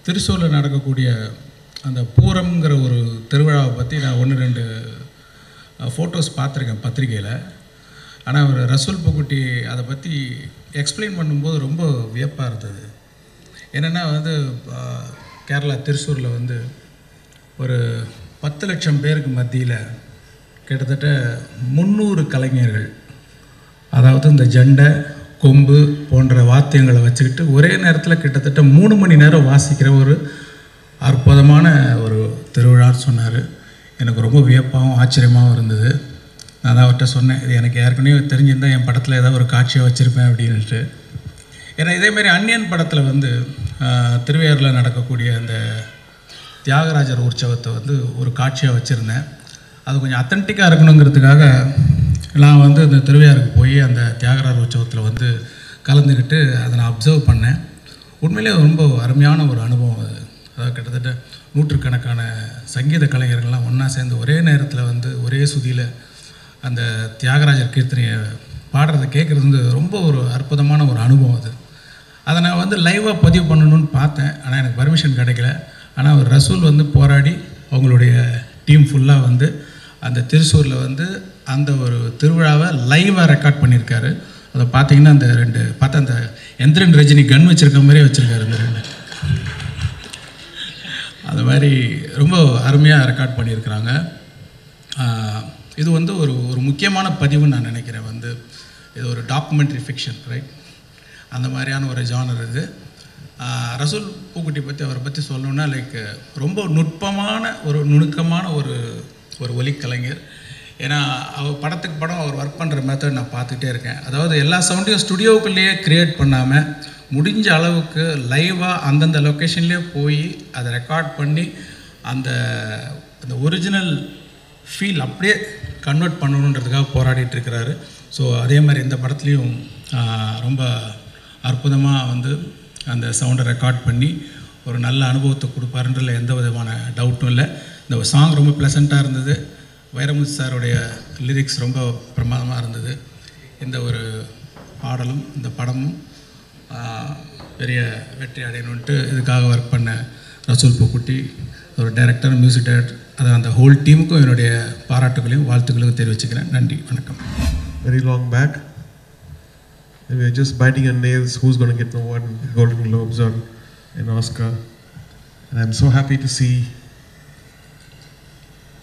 திருச்சூரில் நடக்கக்கூடிய அந்த பூரம்ங்கிற ஒரு திருவிழாவை பற்றி நான் 1-2 ஃபோட்டோஸ் பார்த்துருக்கேன் பத்திரிக்கையில். ஆனால் அவர் ரசூல் பூக்குட்டி அதை பற்றி எக்ஸ்பிளைன் பண்ணும்போது ரொம்ப வியப்பாக இருந்தது. என்னென்னா வந்து கேரளா திருச்சூரில் வந்து ஒரு 10 லட்சம் பேருக்கு மத்தியில் கிட்டத்தட்ட 300 கலைஞர்கள், அதாவது இந்த ஜண்டை கொம்பு போன்ற வாத்தியங்களை வச்சுக்கிட்டு ஒரே நேரத்தில் கிட்டத்தட்ட 3 மணி நேரம் வாசிக்கிற ஒரு அற்புதமான ஒரு திருவிழான்னு சொன்னார். எனக்கு ரொம்ப வியப்பாகவும் ஆச்சரியமாகவும் இருந்தது. நான் தான் அவர்கிட்ட சொன்னேன், இது எனக்கு ஏற்கனவே தெரிஞ்சிருந்தால் என் படத்தில் ஏதாவது ஒரு காட்சியை வச்சுருப்பேன் அப்படின்ட்டு. ஏன்னா இதேமாரி அந்நியன் படத்தில் வந்து திருவையாறில் நடக்கக்கூடிய அந்த தியாகராஜர் உற்சவத்தை வந்து ஒரு காட்சியாக வச்சுருந்தேன். அது கொஞ்சம் அத்தன்டிக்காக இருக்கணுங்கிறதுக்காக நான் வந்து இந்த திருவையாருக்கு போய் அந்த தியாகராஜர் உற்சவத்தில் வந்து கலந்துக்கிட்டு அதை நான் அப்சர்வ் பண்ணேன். உண்மையிலே ரொம்ப அருமையான ஒரு அனுபவம் அது. அதாவது கிட்டத்தட்ட 100கணக்கான சங்கீத கலைஞர்கள்லாம் ஒன்றா சேர்ந்து ஒரே நேரத்தில் வந்து ஒரே சுதியில் அந்த தியாகராஜர் கீர்த்தனையை பாடுறதை கேட்குறது வந்து ரொம்ப ஒரு அற்புதமான ஒரு அனுபவம் அது. அதை நான் வந்து லைவாக பதிவு பண்ணணும்னு பார்த்தேன், ஆனால் எனக்கு பர்மிஷன் கிடைக்கல. ஆனால் அவர் ரசூல் வந்து போராடி அவங்களுடைய டீம் ஃபுல்லாக வந்து அந்த திருச்சூரில் வந்து அந்த ஒரு திருவிழாவை லைவாக ரெக்கார்ட் பண்ணியிருக்காரு. அதை பார்த்தீங்கன்னா அந்த 2 பார்த்தா அந்த எந்திரன் ரஜினி கன் வச்சுருக்க மாதிரியே வச்சுருக்காரு. இந்த 2 அது மாதிரி ரொம்ப அருமையாக ரெக்கார்ட் பண்ணியிருக்கிறாங்க. இது வந்து ஒரு முக்கியமான பதிவுன்னு நான் நினைக்கிறேன். வந்து இது ஒரு டாக்குமெண்ட்ரி ஃபிக்ஷன், ரைட்? அந்த மாதிரியான ஒரு ஜானர் இது. ரசூல் பூக்குட்டி பற்றி அவரை பற்றி சொல்லணுன்னா லைக் ரொம்ப நுணுக்கமான ஒரு ஒலிக்கலைஞர். ஏன்னா அவர் படத்துக்கு படம் அவர் ஒர்க் பண்ணுற மெத்தட் நான் பார்த்துக்கிட்டே இருக்கேன். அதாவது எல்லா சவுண்டையும் ஸ்டுடியோக்குள்ளேயே க்ரியேட் பண்ணாமல் முடிஞ்ச அளவுக்கு லைவாக அந்தந்த லொக்கேஷன்லேயே போய் அதை ரெக்கார்ட் பண்ணி அந்த ஒரிஜினல் ஃபீல் அப்படியே கன்வெர்ட் பண்ணணுன்றதுக்காக போராடிட்டுருக்கிறாரு. ஸோ அதே மாதிரி இந்த படத்துலேயும் ரொம்ப அற்புதமாக வந்து அந்த சவுண்டை ரெக்கார்ட் பண்ணி ஒரு நல்ல அனுபவத்தை கொடுப்பாருன்றதுல எந்த விதமான டவுட்டும் இல்லை. இந்த சாங் ரொம்ப ப்ளசண்ட்டாக இருந்தது. வைரமுத்து சாருடைய லிரிக்ஸ் ரொம்ப பிரமாதமாக இருந்தது. இந்த ஒரு பாடலும் இந்த படமும் பெரிய வெற்றி அடையணுன்ட்டு இதுக்காக ஒர்க் பண்ண ரசூல் பூக்குட்டி, ஒரு டைரக்டர், மியூசிக் டைரக்டர், அதை அந்த ஹோல் டீமுக்கும் என்னுடைய பாராட்டுகளையும் வாழ்த்துக்களையும் தெரிவிச்சுக்கிறேன். நன்றி, வணக்கம். Very long back, we are just biting our nails who's going to get the award, Golden Globes or an Oscar. And I'm so happy to see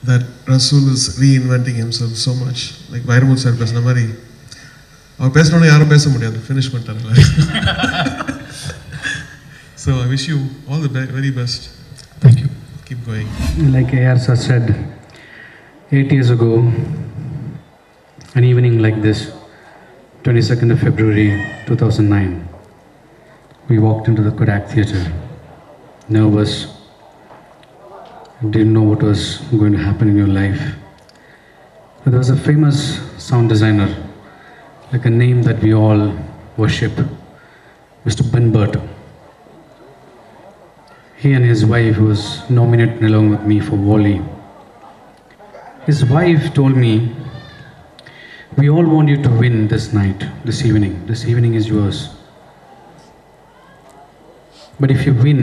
that Rasool is reinventing himself so much. Like Vairamuth sir பேசின மாதிரி அவர் பேசணும்னு யாரும் பேச முடியாது, finish பண்ணிட்டாங்க. So I wish you all the very best. Thank you. Keep going. Like A.R. sir said, 8 years ago, an evening like this, 22nd of February 2009, we walked into the Kodak Theatre, nervous, didn't know what was going to happen in your life. There was a famous sound designer, like a name that we all worship, Mr. Ben Burt. He and his wife was nominated along with me for Wally. His wife told me, we all want you to win this night, this evening. This evening is yours. But if you win,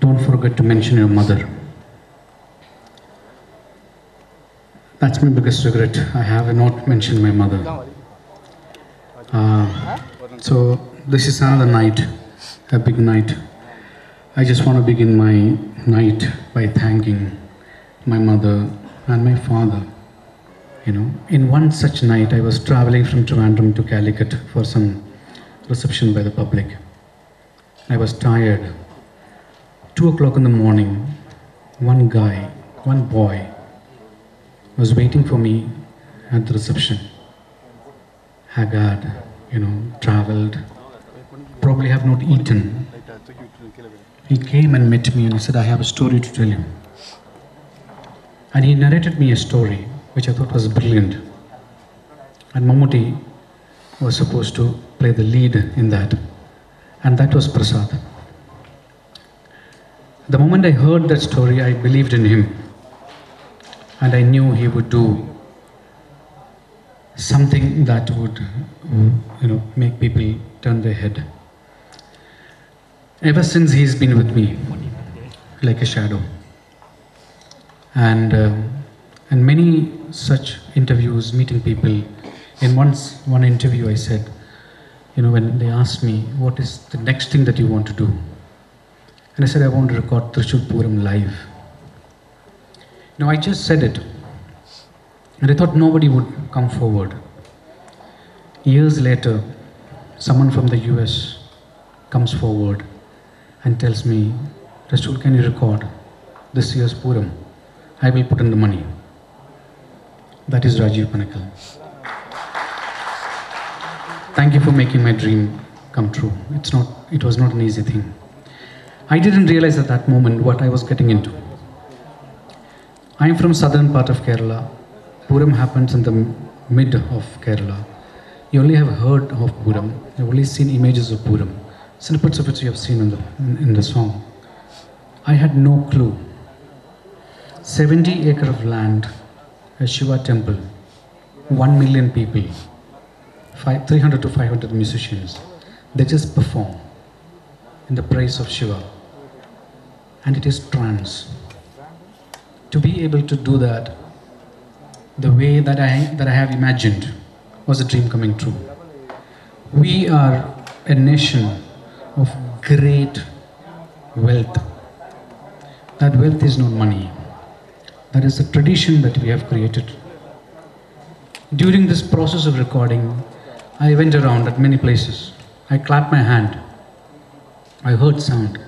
don't forget to mention your mother. That's my biggest regret. I have not mentioned my mother. So this is another night, a big night. I just want to begin my night by thanking my mother and my father. You know, in one such night, I was traveling from Trivandrum to Calicut for some reception by the public. I was tired. 2 o'clock in the morning, one boy was waiting for me at the reception. Haggard, you know, traveled, probably have not eaten. He came and met me and he said, I have a story to tell you. And he narrated me a story which I thought was brilliant. And Mammootty was supposed to play the lead in that. And that was Prasad. The moment I heard that story, I believed in him. And I knew he would do something that would, make people turn their head. Ever since he's been with me, like a shadow. And many such interviews, meeting people. In one interview I said, when they asked me, what is the next thing that you want to do? And I said, I want to record Thrissur Pooram live. I just said it. And I thought nobody would come forward. Years later, someone from the US comes forward and tells me, Rasool, can you record this year's Pooram? I will put in the money. That is Rajiv Panakal. Thank you for making my dream come true. It was not an easy thing. I didn't realize at that moment what I was getting into. I am from southern part of Kerala. Pooram happens in the mid of Kerala. You only have heard of Pooram. You've only seen images of Pooram. Snippets of which you have seen in the song. I had no clue. 70 acres of land, a Shiva temple, 1 million people, 300 to 500 musicians. They just perform in the praise of Shiva. And it is trance. To be able to do that the way that I have imagined was a dream coming true. We are a nation of great wealth. That wealth is not money. That is the tradition that we have created. During this process of recording, I went around at many places. I clapped my hand. I heard sound.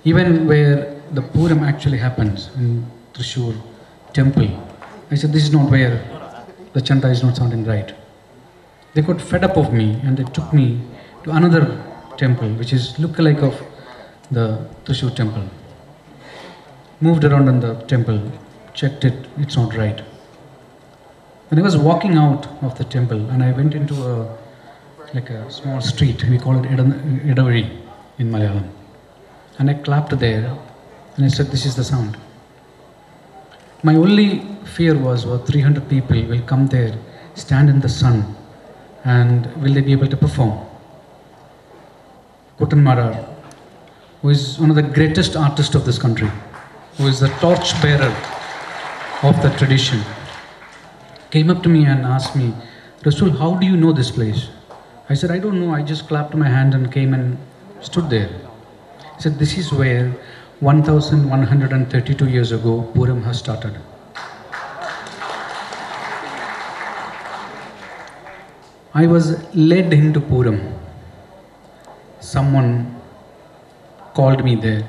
Even where the Pooram actually happens, in Thrissur Temple, I said, this is not where the chanta is not sounding right. They got fed up of me and they took me to another temple, which is look-alike of the Thrissur Temple. Moved around in the temple, checked it, it's not right. When I was walking out of the temple and I went into a small street, we call it Edavari in Malayalam. And I clapped there and I said, this is the sound. My only fear was 300 people will come there, stand in the sun, and will they be able to perform? Kuttan Marar, who is one of the greatest artists of this country, who is the torch bearer of the tradition, came up to me and asked me, Rasool, how do you know this place? I said, I don't know, I just clapped my hand and came and stood there. He said, this is where 1132 years ago Pooram has started. I was led into Pooram. Someone called me there.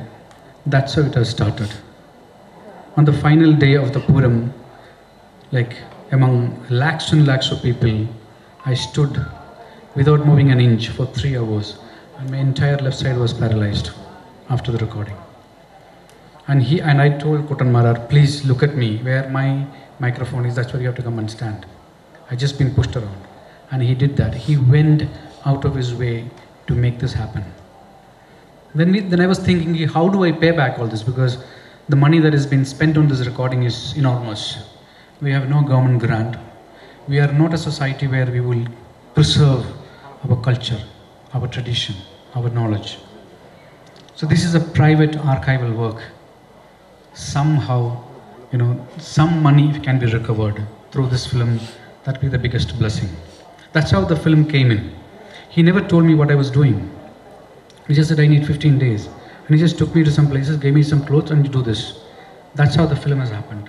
That's how it has started. On the final day of the Pooram, among lakhs and lakhs of people, I stood without moving an inch for 3 hours, and my entire left side was paralyzed after the recording. And I told Kuttan Marar, please look at me, where my microphone is, that's where you have to come and stand. I just been pushed around. And he did that. He went out of his way to make this happen. Then I was thinking, how do I pay back all this? Because the money that has been spent on this recording is enormous. We have no government grant. We are not a society where we will preserve our culture, our tradition, our knowledge. So this is a private archival work. Somehow, some money can be recovered through this film. That will be the biggest blessing. That's how the film came in. He never told me what I was doing. He just said, I need 15 days. And he just took me to some places, gave me some clothes, and you do this. That's how the film has happened.